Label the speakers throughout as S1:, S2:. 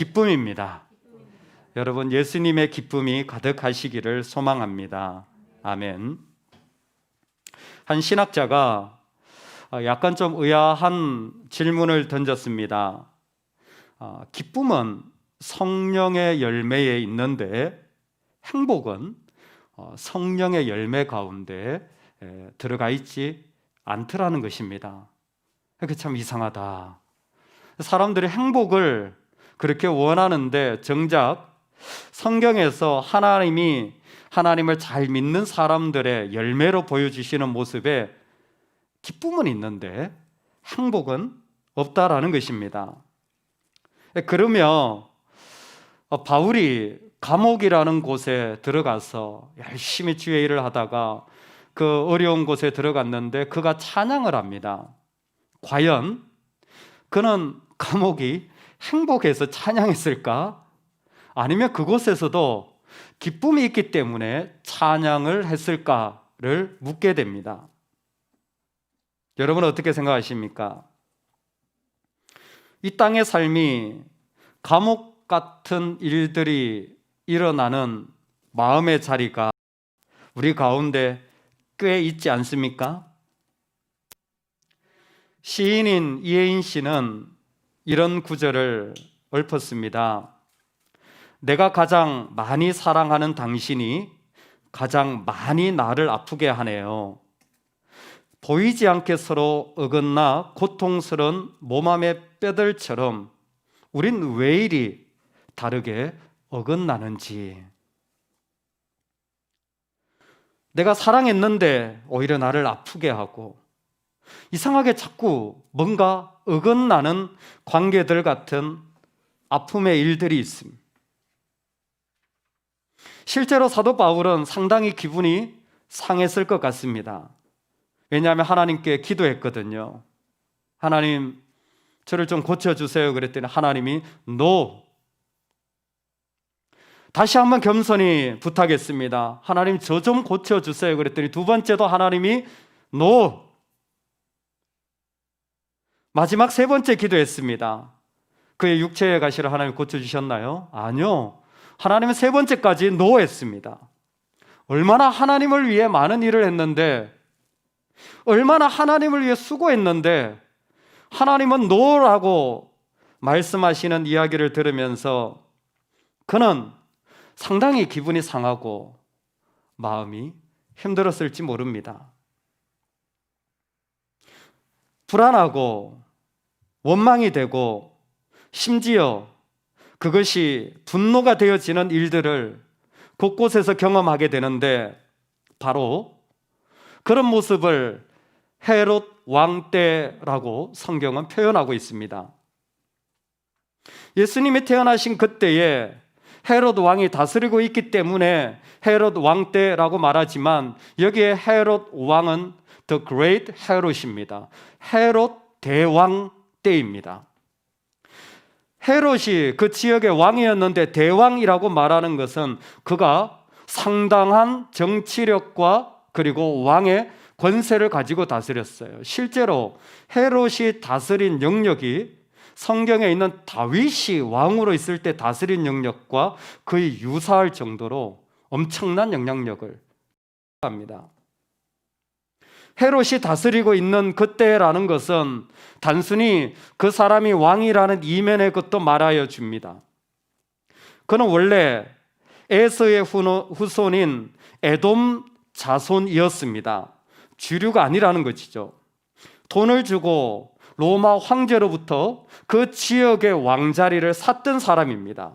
S1: 기쁨입니다. 여러분, 예수님의 기쁨이 가득하시기를 소망합니다. 아멘. 한 신학자가 약간 좀 의아한 질문을 던졌습니다. 기쁨은 성령의 열매에 있는데 행복은 성령의 열매 가운데 들어가 있지 않더라는 것입니다. 그게 참 이상하다. 사람들이 행복을 그렇게 원하는데 정작 성경에서 하나님을 잘 믿는 사람들의 열매로 보여주시는 모습에 기쁨은 있는데 행복은 없다라는 것입니다. 그러면 바울이 감옥이라는 곳에 들어가서 열심히 주의 일을 하다가 그 어려운 곳에 들어갔는데 그가 찬양을 합니다. 과연 그는 감옥이 행복해서 찬양했을까? 아니면 그곳에서도 기쁨이 있기 때문에 찬양을 했을까를 묻게 됩니다. 여러분 어떻게 생각하십니까? 이 땅의 삶이 감옥 같은 일들이 일어나는 마음의 자리가 우리 가운데 꽤 있지 않습니까? 시인인 이혜인 씨는 이런 구절을 읊었습니다. 내가 가장 많이 사랑하는 당신이 가장 많이 나를 아프게 하네요. 보이지 않게 서로 어긋나 고통스러운 몸함의 뼈들처럼 우린 왜 이리 다르게 어긋나는지. 내가 사랑했는데 오히려 나를 아프게 하고 이상하게 자꾸 뭔가 어긋나는 관계들 같은 아픔의 일들이 있습니다. 실제로 사도 바울은 상당히 기분이 상했을 것 같습니다. 왜냐하면 하나님께 기도했거든요. 하나님, 저를 좀 고쳐주세요. 그랬더니 하나님이 NO. 다시 한번 겸손히 부탁했습니다. 하나님, 저 좀 고쳐주세요. 그랬더니 두 번째도 하나님이 NO. 마지막 세 번째 기도했습니다. 그의 육체의 가시를 하나님 고쳐주셨나요? 아니요. 하나님은 세 번째까지 NO 했습니다. 얼마나 하나님을 위해 많은 일을 했는데, 얼마나 하나님을 위해 수고했는데 하나님은 NO라고 말씀하시는 이야기를 들으면서 그는 상당히 기분이 상하고 마음이 힘들었을지 모릅니다. 불안하고 원망이 되고 심지어 그것이 분노가 되어지는 일들을 곳곳에서 경험하게 되는데 바로 그런 모습을 헤롯 왕 때라고 성경은 표현하고 있습니다. 예수님이 태어나신 그때에 헤롯 왕이 다스리고 있기 때문에 헤롯 왕 때라고 말하지만 여기에 헤롯 왕은 The Great Herod입니다. 헤롯 대왕 때입니다. 헤롯이 그 지역의 왕이었는데 대왕이라고 말하는 것은 그가 상당한 정치력과 그리고 왕의 권세를 가지고 다스렸어요. 실제로 헤롯이 다스린 영역이 성경에 있는 다윗이 왕으로 있을 때 다스린 영역과 거의 유사할 정도로 엄청난 영향력을 합니다. 헤롯이 다스리고 있는 그때라는 것은 단순히 그 사람이 왕이라는 이면의 것도 말하여 줍니다. 그는 원래 에서의 후손인 에돔 자손이었습니다. 주류가 아니라는 것이죠. 돈을 주고 로마 황제로부터 그 지역의 왕자리를 샀던 사람입니다.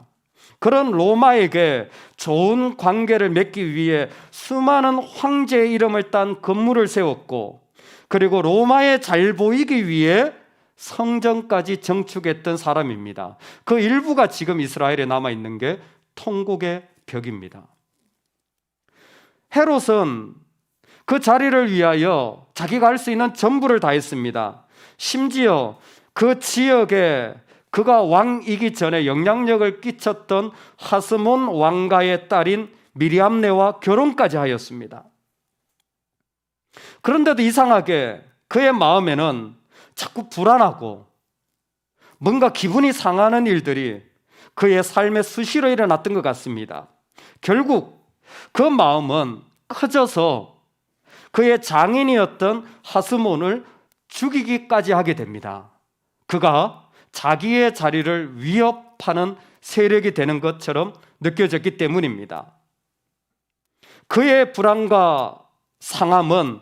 S1: 그런 로마에게 좋은 관계를 맺기 위해 수많은 황제의 이름을 딴 건물을 세웠고 그리고 로마에 잘 보이기 위해 성전까지 정축했던 사람입니다. 그 일부가 지금 이스라엘에 남아있는 게 통곡의 벽입니다. 헤롯은 그 자리를 위하여 자기가 할 수 있는 전부를 다했습니다. 심지어 그 지역에 그가 왕이기 전에 영향력을 끼쳤던 하스몬 왕가의 딸인 미리암네와 결혼까지 하였습니다. 그런데도 이상하게 그의 마음에는 자꾸 불안하고 뭔가 기분이 상하는 일들이 그의 삶의 수시로 일어났던 것 같습니다. 결국 그 마음은 커져서 그의 장인이었던 하스몬을 죽이기까지 하게 됩니다. 그가 자기의 자리를 위협하는 세력이 되는 것처럼 느껴졌기 때문입니다. 그의 불안과 상함은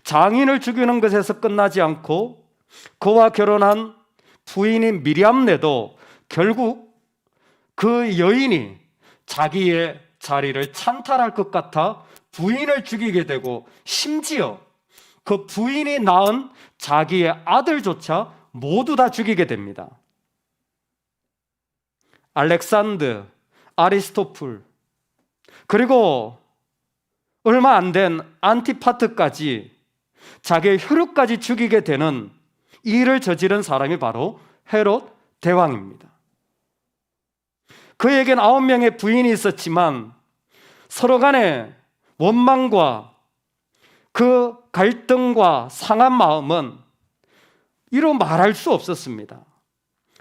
S1: 장인을 죽이는 것에서 끝나지 않고 그와 결혼한 부인인 미리암네도 결국 그 여인이 자기의 자리를 찬탈할 것 같아 부인을 죽이게 되고, 심지어 그 부인이 낳은 자기의 아들조차 모두 다 죽이게 됩니다. 알렉산드, 아리스토플, 그리고 얼마 안 된 안티파트까지 자기의 혈육까지 죽이게 되는 일을 저지른 사람이 바로 헤롯 대왕입니다. 그에겐 9명의 부인이 있었지만 서로 간에 원망과 그 갈등과 상한 마음은 이루 말할 수 없었습니다.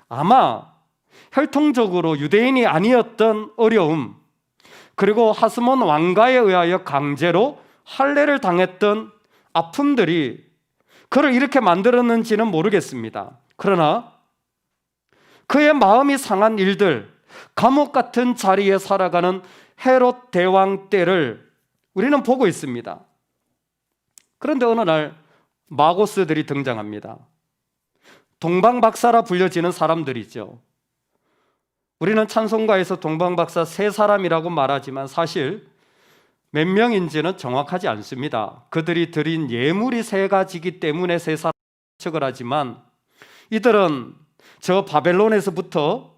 S1: 아마 혈통적으로 유대인이 아니었던 어려움, 그리고 하스몬 왕가에 의하여 강제로 할례를 당했던 아픔들이 그를 이렇게 만들었는지는 모르겠습니다. 그러나 그의 마음이 상한 일들, 감옥 같은 자리에 살아가는 헤롯 대왕 때를 우리는 보고 있습니다. 그런데 어느 날 마고스들이 등장합니다. 동방박사라 불려지는 사람들이죠. 우리는 찬송가에서 동방박사 3사람이라고 말하지만 사실 몇 명인지는 정확하지 않습니다. 그들이 드린 예물이 3가지이기 때문에 3사람 척을 하지만, 이들은 저 바벨론에서부터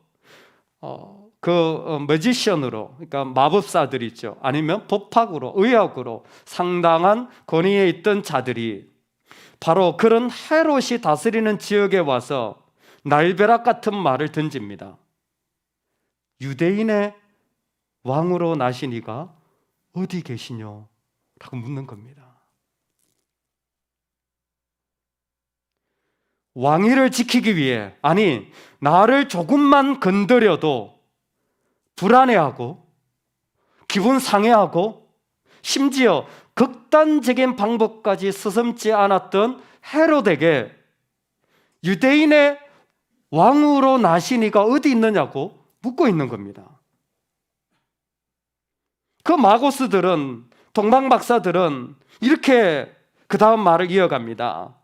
S1: 매지션으로, 그러니까 마법사들이죠. 아니면 법학으로, 의학으로 상당한 권위에 있던 자들이 바로 그런 헤롯이 다스리는 지역에 와서 날벼락 같은 말을 던집니다. 유대인의 왕으로 나신 이가 어디 계시뇨? 라고 묻는 겁니다. 왕위를 지키기 위해, 아니 나를 조금만 건드려도 불안해하고 기분 상해하고 심지어 극단적인 방법까지 서슴지 않았던 헤롯에게 유대인의 왕으로 나신 이가 어디 있느냐고 묻고 있는 겁니다. 그 마고스들은, 동방박사들은 이렇게 그 다음 말을 이어갑니다.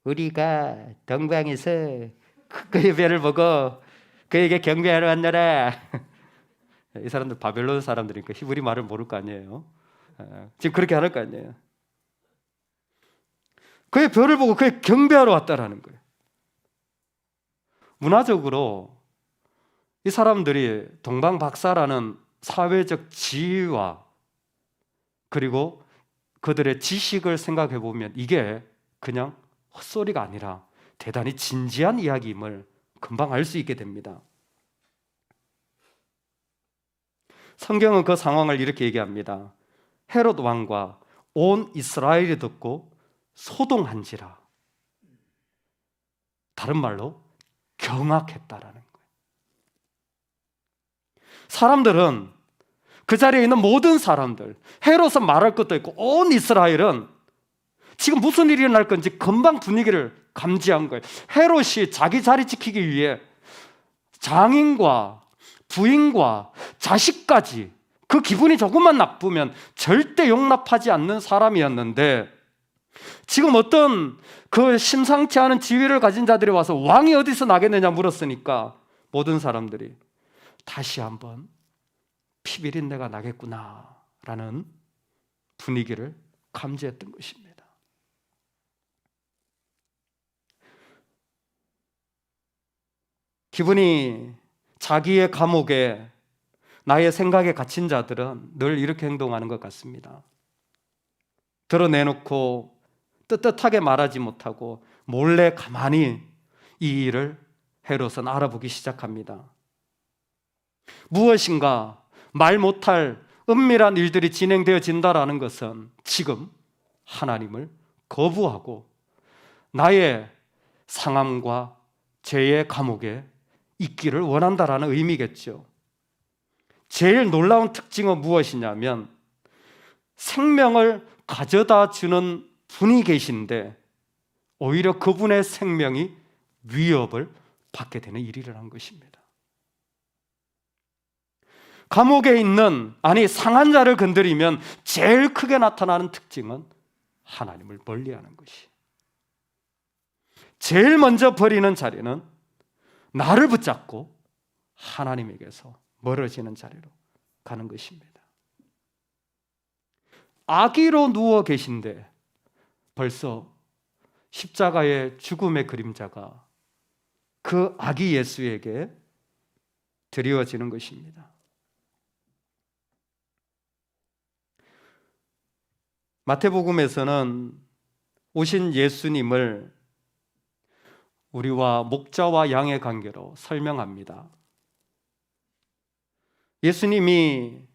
S1: 우리가 동방에서 그의 배를 보고 그에게 경배하러 왔노라. 이 사람들 바벨론 사람들이니까 히브리 말을 모를 거 아니에요. 지금 그렇게 할 거 아니에요. 그의 별을 보고 그의 경배하러 왔다라는 거예요. 문화적으로 이 사람들이 동방박사라는 사회적 지위와 그리고 그들의 지식을 생각해 보면 이게 그냥 헛소리가 아니라 대단히 진지한 이야기임을 금방 알 수 있게 됩니다. 성경은 그 상황을 이렇게 얘기합니다. 헤롯 왕과 온 이스라엘이 듣고 소동한지라. 다른 말로 경악했다라는 거예요. 사람들은, 그 자리에 있는 모든 사람들, 헤롯은 말할 것도 있고 온 이스라엘은 지금 무슨 일이 일어날 건지 금방 분위기를 감지한 거예요. 헤롯이 자기 자리 지키기 위해 장인과 부인과 자식까지, 그 기분이 조금만 나쁘면 절대 용납하지 않는 사람이었는데, 지금 어떤 그 심상치 않은 지위를 가진 자들이 와서 왕이 어디서 나겠느냐 물었으니까 모든 사람들이 다시 한번 피비린내가 나겠구나 라는 분위기를 감지했던 것입니다. 기분이 자기의 감옥에, 나의 생각에 갇힌 자들은 늘 이렇게 행동하는 것 같습니다. 드러내놓고 떳떳하게 말하지 못하고 몰래 가만히 이 일을 헤롯은 알아보기 시작합니다. 무엇인가 말 못할 은밀한 일들이 진행되어진다라는 것은 지금 하나님을 거부하고 나의 상함과 죄의 감옥에 있기를 원한다라는 의미겠죠. 제일 놀라운 특징은 무엇이냐면 생명을 가져다 주는 분이 계신데 오히려 그분의 생명이 위협을 받게 되는 일이 일어난 것입니다. 감옥에 있는, 상한 자를 건드리면 제일 크게 나타나는 특징은 하나님을 멀리하는 것이. 제일 먼저 버리는 자리는 나를 붙잡고 하나님에게서 멀어지는 자리로 가는 것입니다. 아기로 누워 계신데 벌써 십자가의 죽음의 그림자가 그 아기 예수에게 드리워지는 것입니다. 마태복음에서는 오신 예수님을 우리와 목자와 양의 관계로 설명합니다. 예수님이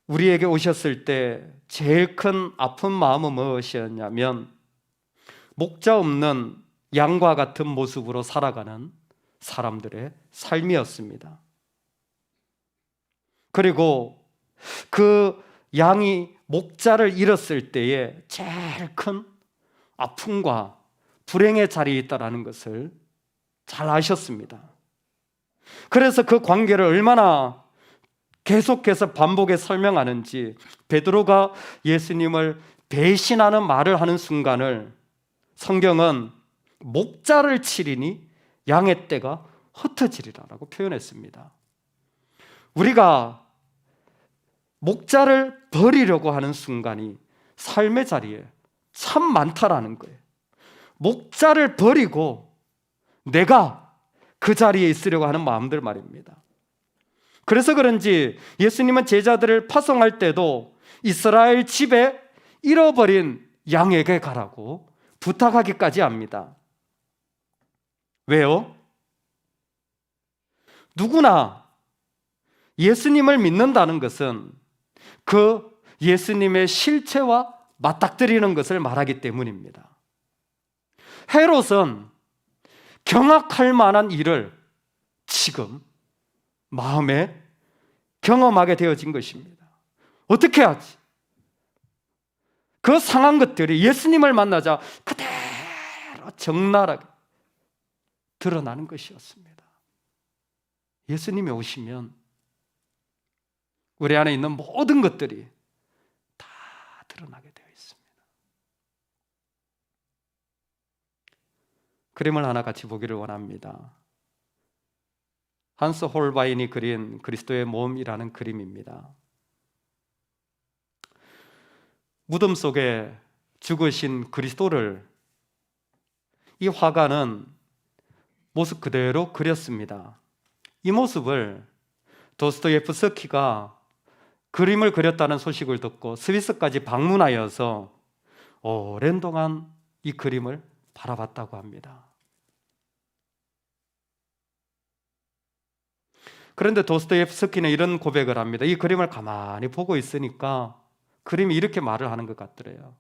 S1: 우리에게 오셨을 때 제일 큰 아픈 마음은 무엇이었냐면 목자 없는 양과 같은 모습으로 살아가는 사람들의 삶이었습니다. 그리고 그 양이 목자를 잃었을 때에 제일 큰 아픔과 불행의 자리에 있다는 것을 잘 아셨습니다. 그래서 그 관계를 얼마나 계속해서 반복해 설명하는지 베드로가 예수님을 배신하는 말을 하는 순간을 성경은 목자를 치리니 양의 떼가 흩어지리라고 표현했습니다. 우리가 목자를 버리려고 하는 순간이 삶의 자리에 참 많다라는 거예요. 목자를 버리고 내가 그 자리에 있으려고 하는 마음들 말입니다. 그래서 그런지 예수님은 제자들을 파송할 때도 이스라엘 집에 잃어버린 양에게 가라고 부탁하기까지 합니다. 왜요? 누구나 예수님을 믿는다는 것은 그 예수님의 실체와 맞닥뜨리는 것을 말하기 때문입니다. 헤롯은 경악할 만한 일을 지금 마음에 경험하게 되어진 것입니다. 어떻게 하지? 그 상한 것들이 예수님을 만나자 그대로 적나라하게 드러나는 것이었습니다. 예수님이 오시면 우리 안에 있는 모든 것들이 다 드러나게 되어 있습니다. 그림을 하나 같이 보기를 원합니다. 한스 홀바인이 그린 그리스도의 몸이라는 그림입니다. 무덤 속에 죽으신 그리스도를 이 화가는 모습 그대로 그렸습니다. 이 모습을 도스토옙스키가 그림을 그렸다는 소식을 듣고 스위스까지 방문하여서 오랜 동안 이 그림을 바라봤다고 합니다. 그런데 도스토옙스키는 이런 고백을 합니다. 이 그림을 가만히 보고 있으니까 그림이 이렇게 말을 하는 것 같더래요.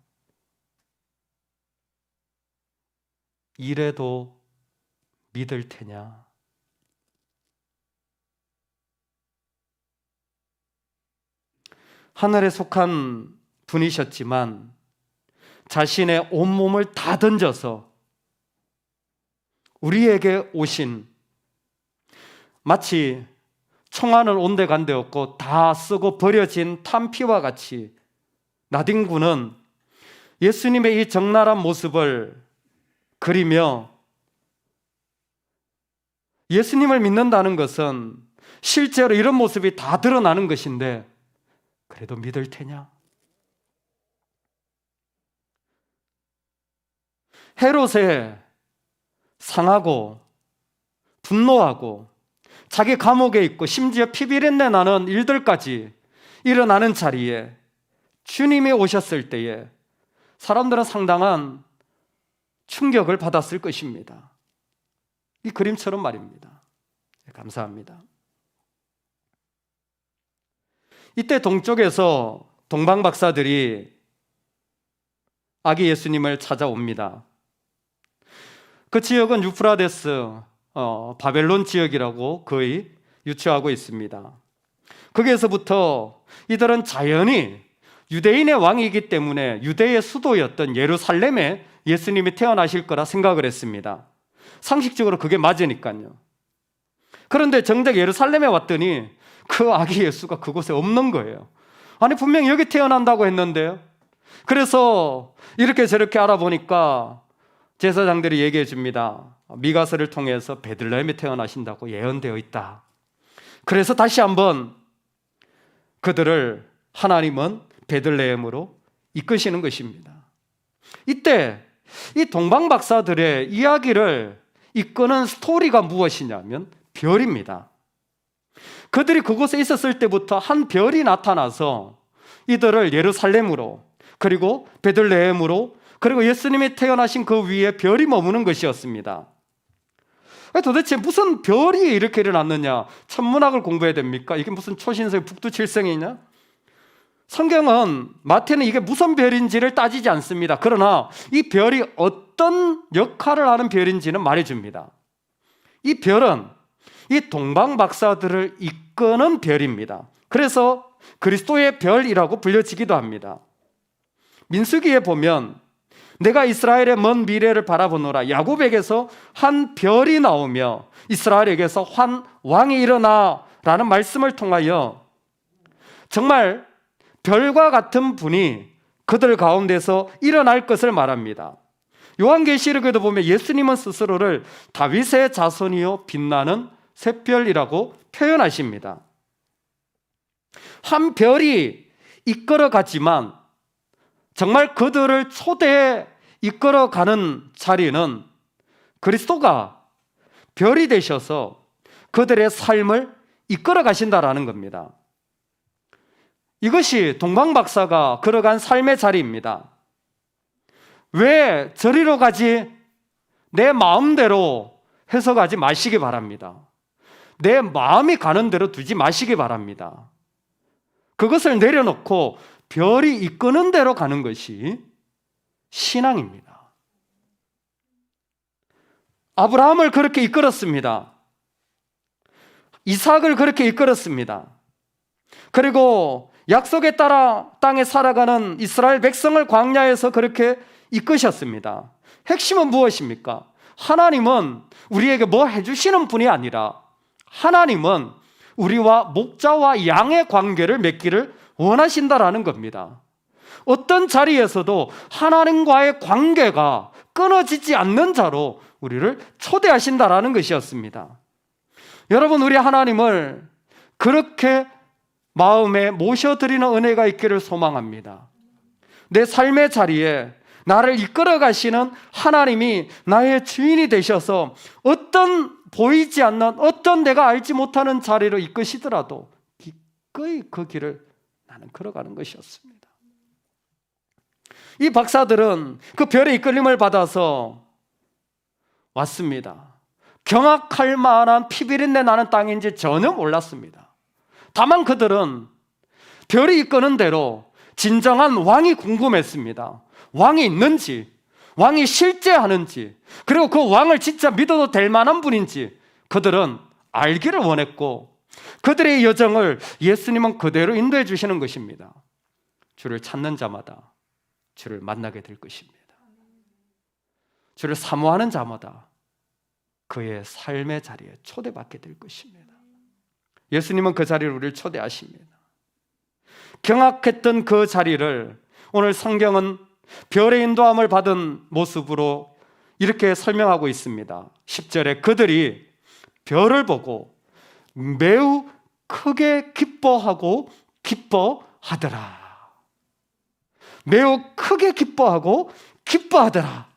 S1: 이래도 믿을 테냐? 하늘에 속한 분이셨지만 자신의 온몸을 다 던져서 우리에게 오신, 마치 청하는 온데간데 없고 다 쓰고 버려진 탄피와 같이 나딘군은 예수님의 이 적나라한 모습을 그리며 예수님을 믿는다는 것은 실제로 이런 모습이 다 드러나는 것인데 그래도 믿을 테냐? 헤롯에 상하고 분노하고 자기 감옥에 있고 심지어 피비린내 나는 일들까지 일어나는 자리에 주님이 오셨을 때에 사람들은 상당한 충격을 받았을 것입니다. 이 그림처럼 말입니다. 감사합니다. 이때 동쪽에서 동방 박사들이 아기 예수님을 찾아옵니다. 그 지역은 유프라데스 바벨론 지역이라고 거의 유추하고 있습니다. 거기에서부터 이들은 자연히 유대인의 왕이기 때문에 유대의 수도였던 예루살렘에 예수님이 태어나실 거라 생각을 했습니다. 상식적으로 그게 맞으니까요. 그런데 정작 예루살렘에 왔더니 그 아기 예수가 그곳에 없는 거예요. 아니 분명히 여기 태어난다고 했는데요. 그래서 이렇게 저렇게 알아보니까 제사장들이 얘기해 줍니다. 미가서를 통해서 베들레헴에 태어나신다고 예언되어 있다. 그래서 다시 한번 그들을 하나님은 베들레헴으로 이끄시는 것입니다. 이때 이 동방박사들의 이야기를 이끄는 스토리가 무엇이냐면 별입니다. 그들이 그곳에 있었을 때부터 한 별이 나타나서 이들을 예루살렘으로 그리고 베들레헴으로 그리고 예수님이 태어나신 그 위에 별이 머무는 것이었습니다. 도대체 무슨 별이 이렇게 일어났느냐? 천문학을 공부해야 됩니까? 이게 무슨 초신성의 북두칠성이냐? 성경은 마태는 이게 무슨 별인지를 따지지 않습니다. 그러나 이 별이 어떤 역할을 하는 별인지는 말해줍니다. 이 별은 이 동방박사들을 이끄는 별입니다. 그래서 그리스도의 별이라고 불려지기도 합니다. 민수기에 보면 내가 이스라엘의 먼 미래를 바라보노라 야곱에게서 한 별이 나오며 이스라엘에게서 한 왕이 일어나 라는 말씀을 통하여 정말 별과 같은 분이 그들 가운데서 일어날 것을 말합니다. 요한계시록에도 보면 예수님은 스스로를 다윗의 자손이요 빛나는 샛별이라고 표현하십니다. 한 별이 이끌어가지만 정말 그들을 초대해 이끌어가는 자리는 그리스도가 별이 되셔서 그들의 삶을 이끌어 가신다라는 겁니다. 이것이 동방박사가 걸어간 삶의 자리입니다. 왜 저리로 가지? 내 마음대로 해석하지 마시기 바랍니다. 내 마음이 가는 대로 두지 마시기 바랍니다. 그것을 내려놓고 별이 이끄는 대로 가는 것이 신앙입니다. 아브라함을 그렇게 이끌었습니다. 이삭을 그렇게 이끌었습니다. 그리고 약속에 따라 땅에 살아가는 이스라엘 백성을 광야에서 그렇게 이끄셨습니다. 핵심은 무엇입니까? 하나님은 우리에게 뭐 해주시는 분이 아니라 하나님은 우리와 목자와 양의 관계를 맺기를 원하신다라는 겁니다. 어떤 자리에서도 하나님과의 관계가 끊어지지 않는 자로 우리를 초대하신다라는 것이었습니다. 여러분, 우리 하나님을 그렇게 마음에 모셔드리는 은혜가 있기를 소망합니다. 내 삶의 자리에 나를 이끌어 가시는 하나님이 나의 주인이 되셔서 어떤 보이지 않는 어떤 내가 알지 못하는 자리로 이끄시더라도 기꺼이 그 길을 나는 걸어가는 것이었습니다. 이 박사들은 그 별의 이끌림을 받아서 왔습니다. 경악할 만한 피비린내 나는 땅인지 전혀 몰랐습니다. 다만 그들은 별이 이끄는 대로 진정한 왕이 궁금했습니다. 왕이 있는지, 왕이 실제 하는지, 그리고 그 왕을 진짜 믿어도 될 만한 분인지 그들은 알기를 원했고, 그들의 여정을 예수님은 그대로 인도해 주시는 것입니다. 주를 찾는 자마다 주를 만나게 될 것입니다. 주를 사모하는 자마다 그의 삶의 자리에 초대받게 될 것입니다. 예수님은 그 자리를 우리를 초대하십니다. 경악했던 그 자리를 오늘 성경은 별의 인도함을 받은 모습으로 이렇게 설명하고 있습니다. 10절에 그들이 별을 보고 매우 크게 기뻐하고 기뻐하더라. 매우 크게 기뻐하고 기뻐하더라.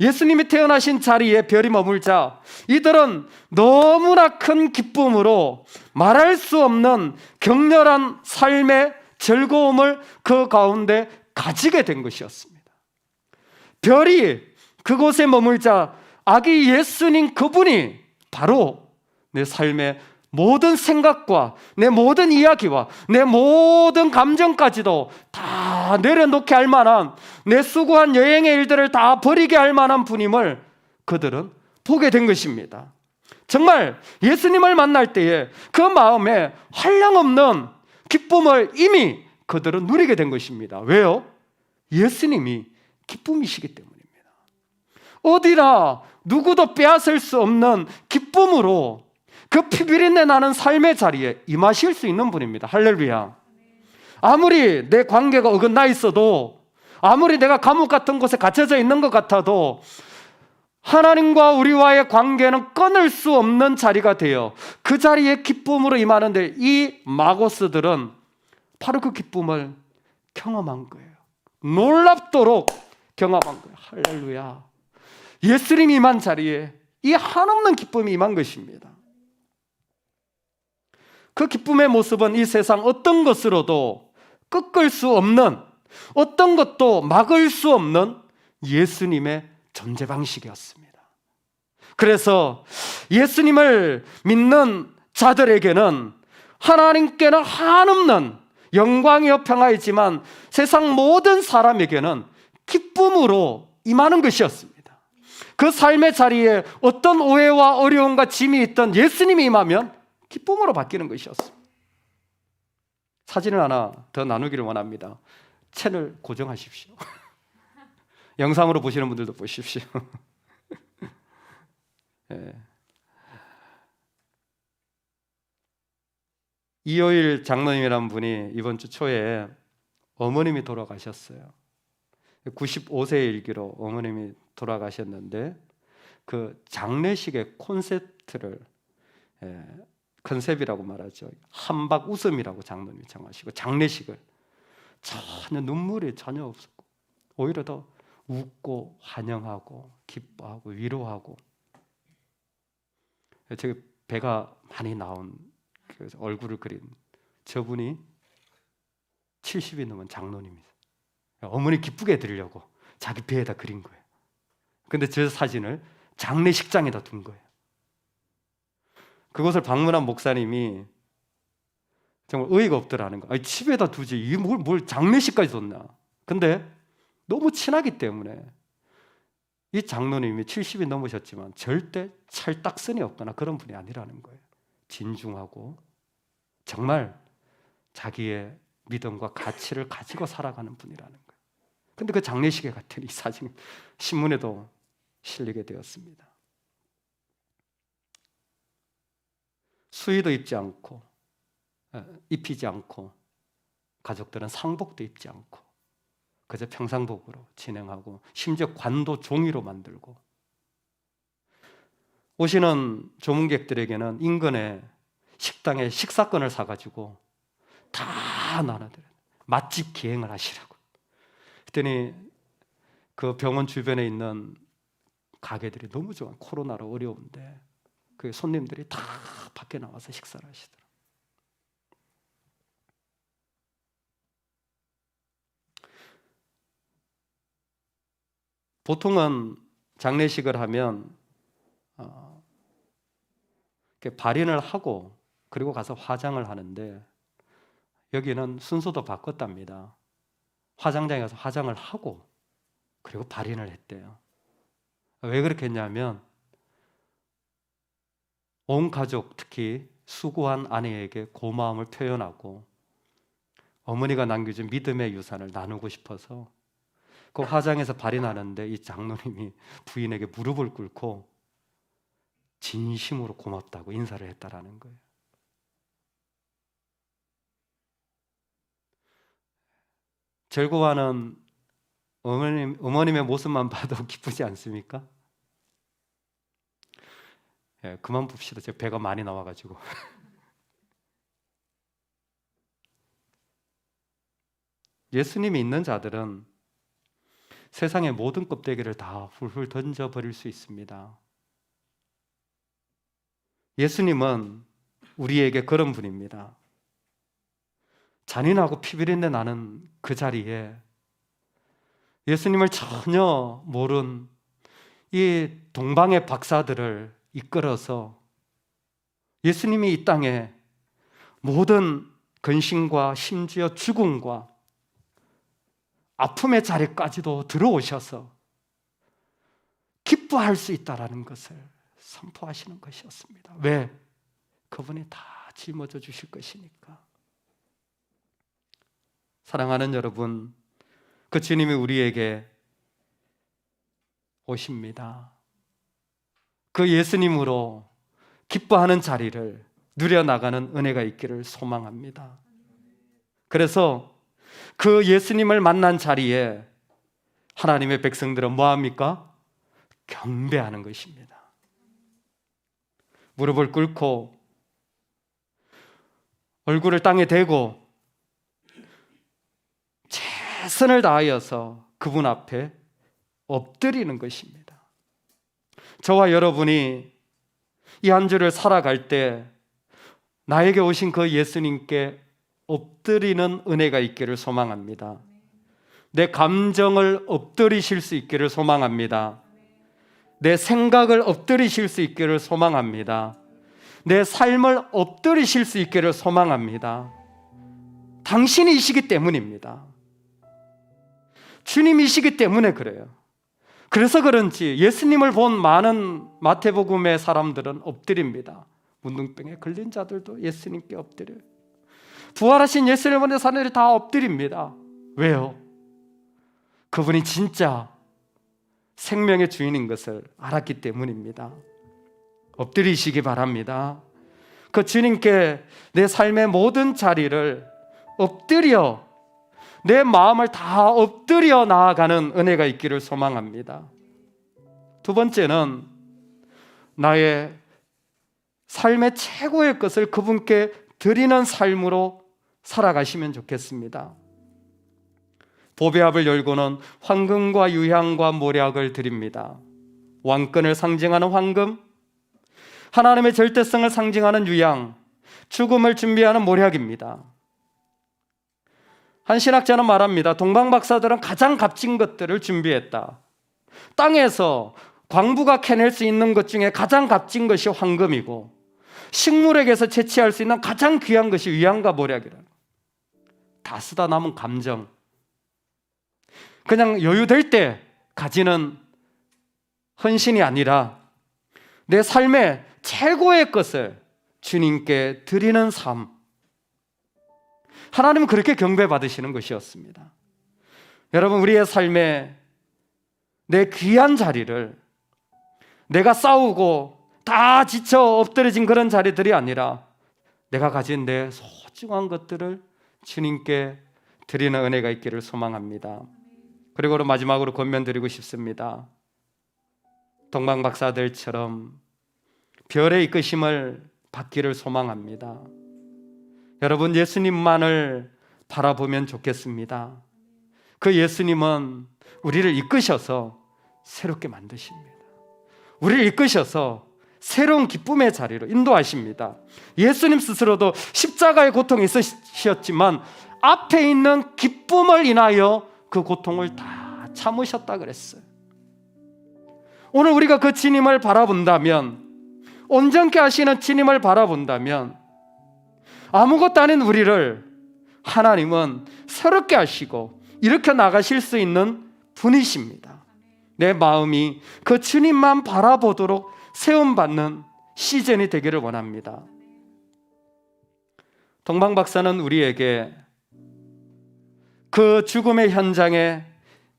S1: 예수님이 태어나신 자리에 별이 머물자 이들은 너무나 큰 기쁨으로 말할 수 없는 격렬한 삶의 즐거움을 그 가운데 가지게 된 것이었습니다. 별이 그곳에 머물자 아기 예수님 그분이 바로 내 삶의 모든 생각과 내 모든 이야기와 내 모든 감정까지도 다 내려놓게 할 만한, 내 수고한 여행의 일들을 다 버리게 할 만한 분임을 그들은 보게 된 것입니다. 정말 예수님을 만날 때에 그 마음에 한량없는 기쁨을 이미 그들은 누리게 된 것입니다. 왜요? 예수님이 기쁨이시기 때문입니다. 어디나 누구도 빼앗을 수 없는 기쁨으로 그 피비린내 나는 삶의 자리에 임하실 수 있는 분입니다. 할렐루야. 아무리 내 관계가 어긋나 있어도, 아무리 내가 감옥 같은 곳에 갇혀져 있는 것 같아도 하나님과 우리와의 관계는 끊을 수 없는 자리가 되어 그 자리에 기쁨으로 임하는데, 이 마고스들은 바로 그 기쁨을 경험한 거예요. 놀랍도록 경험한 거예요. 할렐루야. 예수님이 임한 자리에 이 한없는 기쁨이 임한 것입니다. 그 기쁨의 모습은 이 세상 어떤 것으로도 꺾을 수 없는, 어떤 것도 막을 수 없는 예수님의 존재 방식이었습니다. 그래서 예수님을 믿는 자들에게는 하나님께는 한없는 영광이요 평화이지만 세상 모든 사람에게는 기쁨으로 임하는 것이었습니다. 그 삶의 자리에 어떤 오해와 어려움과 짐이 있던 예수님이 임하면 기쁨으로 바뀌는 것이었습니다. 사진을 하나 더 나누기를 원합니다. 채널 고정하십시오. 영상으로 보시는 분들도 보십시오. 네. 이효일 장로님이라는 분이 이번 주 초에 어머님이 돌아가셨어요. 95세의 일기로 어머님이 돌아가셨는데, 그 장례식의 콘셉트를, 컨셉이라고 말하죠. 한박 웃음이라고 장로님이 정하시고, 장례식을 전혀 눈물이 전혀 없었고 오히려 더 웃고 환영하고 기뻐하고 위로하고, 저기 배가 많이 나온 그 얼굴을 그린 저분이 70이 넘은 장로님이세요. 어머니 기쁘게 해드리려고 자기 배에다 그린 거예요. 근데 저 사진을 장례식장에다 둔 거예요. 그곳을 방문한 목사님이 정말 의의가 없더라는 거예요. 아니, 집에다 두지 이게 뭘 장례식까지 뒀나. 근데 너무 친하기 때문에 이 장로님이 70이 넘으셨지만 절대 찰딱선이 없거나 그런 분이 아니라는 거예요. 진중하고 정말 자기의 믿음과 가치를 가지고 살아가는 분이라는 거예요. 근데 그 장례식에 갔더니 이 사진 신문에도 실리게 되었습니다. 수의도 입히지 않고 가족들은 상복도 입지 않고 그저 평상복으로 진행하고, 심지어 관도 종이로 만들고, 오시는 조문객들에게는 인근에 식당에 식사권을 사가지고 다 나눠드려요. 맛집 기행을 하시라고. 그랬더니 그 병원 주변에 있는 가게들이 너무 좋아요. 코로나로 어려운데 그 손님들이 다 밖에 나와서 식사를 하시더라고요. 보통은 장례식을 하면 발인을 하고 그리고 가서 화장을 하는데, 여기는 순서도 바꿨답니다. 화장장에 가서 화장을 하고 그리고 발인을 했대요. 왜 그렇게 했냐면 온 가족, 특히 수고한 아내에게 고마움을 표현하고 어머니가 남겨준 믿음의 유산을 나누고 싶어서 그 화장에서 발인하는데 이 장로님이 부인에게 무릎을 꿇고 진심으로 고맙다고 인사를 했다라는 거예요. 즐거워하는 어머님의 모습만 봐도 기쁘지 않습니까? 그만 봅시다. 제 배가 많이 나와가지고. 예수님이 있는 자들은 세상의 모든 껍데기를 다 훌훌 던져버릴 수 있습니다. 예수님은 우리에게 그런 분입니다. 잔인하고 피비린내 나는 그 자리에 예수님을 전혀 모른 이 동방의 박사들을 이끌어서 예수님이 이 땅에 모든 근심과 심지어 죽음과 아픔의 자리까지도 들어오셔서 기뻐할 수 있다는 것을 선포하시는 것이었습니다. 왜? 그분이 다 짊어져 주실 것이니까. 사랑하는 여러분, 그 주님이 우리에게 오십니다. 그 예수님으로 기뻐하는 자리를 누려나가는 은혜가 있기를 소망합니다. 그래서 그 예수님을 만난 자리에 하나님의 백성들은 뭐합니까? 경배하는 것입니다. 무릎을 꿇고 얼굴을 땅에 대고 최선을 다하여서 그분 앞에 엎드리는 것입니다. 저와 여러분이 이 한 주를 살아갈 때 나에게 오신 그 예수님께 엎드리는 은혜가 있기를 소망합니다. 내 감정을 엎드리실 수 있기를 소망합니다. 내 생각을 엎드리실 수 있기를 소망합니다. 내 삶을 엎드리실 수 있기를 소망합니다. 당신이시기 때문입니다. 주님이시기 때문에 그래요. 그래서 그런지 예수님을 본 많은 마태복음의 사람들은 엎드립니다. 문둥병에 걸린 자들도 예수님께 엎드려요. 부활하신 예수님을 보는 사람들이 다 엎드립니다. 왜요? 그분이 진짜 생명의 주인인 것을 알았기 때문입니다. 엎드리시기 바랍니다. 그 주님께 내 삶의 모든 자리를 엎드려 내 마음을 다 엎드려 나아가는 은혜가 있기를 소망합니다. 두 번째는 나의 삶의 최고의 것을 그분께 드리는 삶으로 살아가시면 좋겠습니다. 보배압을 열고는 황금과 유향과 모략을 드립니다. 왕권을 상징하는 황금, 하나님의 절대성을 상징하는 유향, 죽음을 준비하는 모략입니다. 한 신학자는 말합니다. 동방박사들은 가장 값진 것들을 준비했다. 땅에서 광부가 캐낼 수 있는 것 중에 가장 값진 것이 황금이고 식물에게서 채취할 수 있는 가장 귀한 것이 유향과 모략이라. 다 쓰다 남은 감정, 그냥 여유될 때 가지는 헌신이 아니라 내 삶의 최고의 것을 주님께 드리는 삶, 하나님은 그렇게 경배받으시는 것이었습니다. 여러분, 우리의 삶에 내 귀한 자리를 내가 싸우고 다 지쳐 엎드려진 그런 자리들이 아니라 내가 가진 내 소중한 것들을 주님께 드리는 은혜가 있기를 소망합니다. 그리고 마지막으로 권면드리고 싶습니다. 동방박사들처럼 별의 이끄심을 받기를 소망합니다. 여러분, 예수님만을 바라보면 좋겠습니다. 그 예수님은 우리를 이끄셔서 새롭게 만드십니다. 우리를 이끄셔서 새로운 기쁨의 자리로 인도하십니다. 예수님 스스로도 십자가의 고통이 있으셨지만 앞에 있는 기쁨을 인하여 그 고통을 다 참으셨다 그랬어요. 오늘 우리가 그 주님을 바라본다면, 온전케 하시는 주님을 바라본다면 아무것도 아닌 우리를 하나님은 새롭게 하시고 일으켜 나가실 수 있는 분이십니다. 내 마음이 그 주님만 바라보도록 세움받는 시즌이 되기를 원합니다. 동방박사는 우리에게 그 죽음의 현장에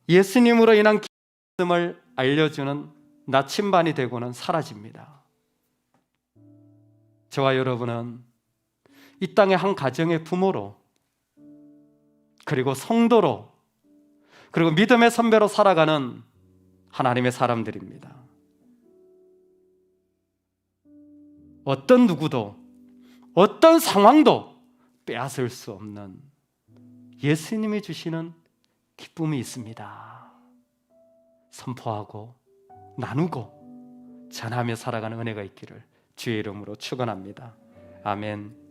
S1: 예수님으로 인한 기쁨을 알려주는 나침반이 되고는 사라집니다. 저와 여러분은 이 땅의 한 가정의 부모로, 그리고 성도로, 그리고 믿음의 선배로 살아가는 하나님의 사람들입니다. 어떤 누구도, 어떤 상황도 빼앗을 수 없는 예수님이 주시는 기쁨이 있습니다. 선포하고 나누고 전하며 살아가는 은혜가 있기를 주의 이름으로 축원합니다. 아멘.